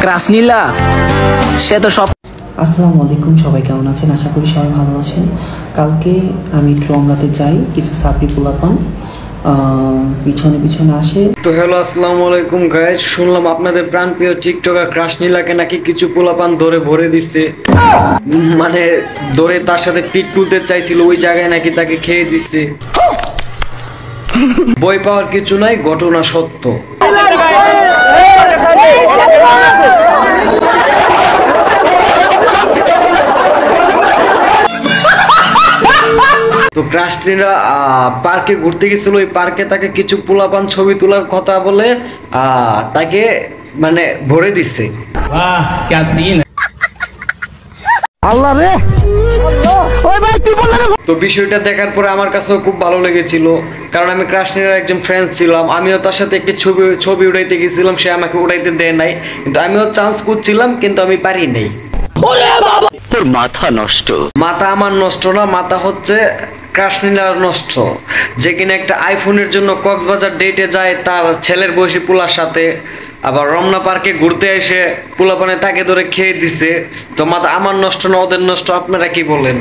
Crush নিলা সে তো সব। আসসালামু আলাইকুম, সবাই কেমন আছেন? আশা করি সবাই ভালো আছেন। কালকে আমি একটু রমরাতে যাই, কিছু সাপড়ি পোলাপান পিছনে পিছনে আসে। তো হ্যালো, আসসালামু আলাইকুম গাইজ। শুনলাম আপনাদের প্রাণপ্রিয় টিকটকার ক্রাশ নীলাকে নাকি কিছু পোলাপান ধরে ভরে দিচ্ছে, মানে ধরে তার সাথে পিক তুলতে চাইছিল, ওই জায়গায় নাকি তাকে খেয়ে দিচ্ছে। বই পাওয়ার কিছু নাই, ঘটনা সত্য। তো ক্রাশ নীলা পার্কে ঘুরতে গেছিল, ওই পার্কে তাকে কিছু পোলাপান ছবি তোলার কথা বলে তাকে মানে ভরে দিচ্ছে। আল্লাহ রে, ওই ভাই তুই বললা না। তো বিষয়টা দেখার পরে আমার কাছেও খুব ভালো লেগেছিল, কারণ আমি ক্রাশ নীলার একজন ফ্রেন্ড ছিলাম। আমিও তার সাথে একটি ছবি উঠাইতে গেছিলাম, সে আমাকে উঠাইতে দেয় নাই, কিন্তু আমিও চান্স করছিলাম, কিন্তু আমি পারি নাই। তোর মাথা নষ্ট। মাথা আমার নষ্ট না, মাথা হচ্ছে ক্রাশ নীলার নষ্ট, যে কিনা একটা আইফোনের জন্য কক্সবাজার ডেটে যায় তার ছেলের বয়সী পোলার সাথে, আবার রমনা পার্কে ঘুরতে এসে পোলাপানে তাকে ধরে খেয়ে দিছে। তো মাথা আমার নষ্ট না ওদের নষ্ট? আপনারা কি বলেন?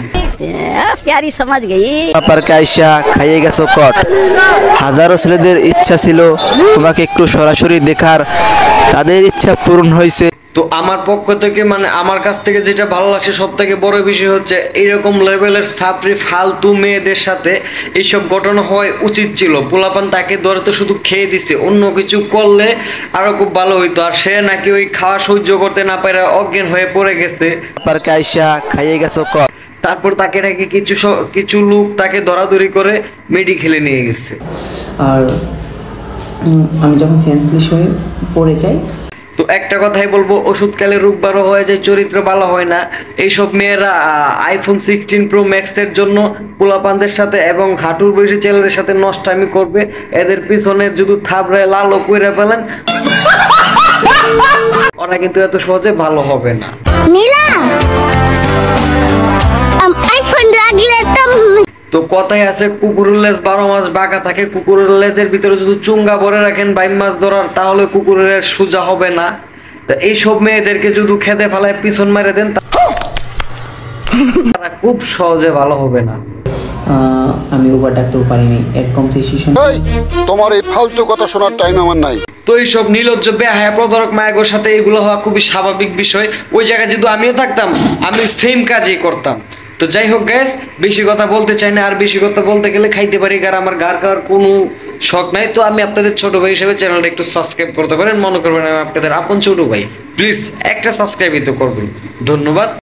प्यारी समझ गई। পার্কে আইসা খাইয়ে গেছো কট। হাজারো ছেলেদের ইচ্ছা ছিল তোমাকে একটু সরাসরি দেখার, তাদের ইচ্ছা পূরণ হয়েছে। তো আমার পক্ষ থেকে মানে আমার কাছ থেকে যেটা ভালো লাগছে সব থেকে বড় বিষয় হচ্ছে এইরকম লেভেলের ছাত্রী ফালতু মেয়েদের সাথে এইসব ঘটনা হওয়া উচিত ছিল। পোলাপান তাকে ধরে তো শুধু খেয়ে দিছে, অন্য কিছু করলে আরো খুব ভালো হইতো। আর সে নাকি ওই খাওয়া সহ্য করতে না পারে অজ্ঞান হয়ে পড়ে গেছে। পার্কে আইসা খাইয়ে গেছো কট। তারপর তাকে নাকি কিছু লোক তাকে ধরাধরি করে মেডিকেলে নিয়ে গেছে। আর আমি যখন সেন্সলেস হয়ে পড়ে যাই, তো একটা কথাই বলবো, ওষুধকালে রোগ বারো হয়ে যায়, চরিত্র ভালো হয় না। এইসব মেয়েরা আইফোন 16 প্রো ম্যাক্সের জন্য পোলাপানদের সাথে এবং হাঁটুর বয়সী ছেলেদের সাথে নষ্টামি করবে। এদের পিছনে যদি থাবড়ায় লালও কইরা ফেলেন, ওরা কিন্তু এত সহজে ভালো হবে না। नीला आईफोन লাগলে তো কথাই আছে, কুকুরের লেজ 12 মাস বাঁকা থাকে। কুকুরের লেজের ভিতরে যদি চুঙ্গা ভরে রাখেন 22 মাস ধরার, তাহলে কুকুরের লেজ সোজা হবে না। তো এইসব মেয়েদেরকে যদি খেতে ফেলায় পিছন মেরে দেন, তারা খুব সহজে ভালো হবে না। আমি ওভার ডাকতেও পারিনি, এরকম সিচুয়েশন। তোমার এই ফালতু কথা শোনার টাইম আমার নাই। তো এইসব নির্লজ্জ বেহায়া প্রতারক মায়াগোর সাথে এগুলো হওয়া খুবই স্বাভাবিক বিষয়। ওই জায়গায় যদি আমিও থাকতাম, আমি সেম কাজই করতাম। তো যাই হোক গাইস, বেশি কথা বলতে চাই না, আর বেশি কথা বলতে গেলে খাইতে পারি, কারণ আমার গার খাওয়ার কোনো শখ নাই। তো আমি আপনাদের ছোট ভাই হিসেবে চ্যানেলটা একটু সাবস্ক্রাইব করতে পারেন, মনে করবেন আমি আপনাদের আপন ছোট ভাই। প্লিজ একটা সাবস্ক্রাইবই তো করবেন। ধন্যবাদ।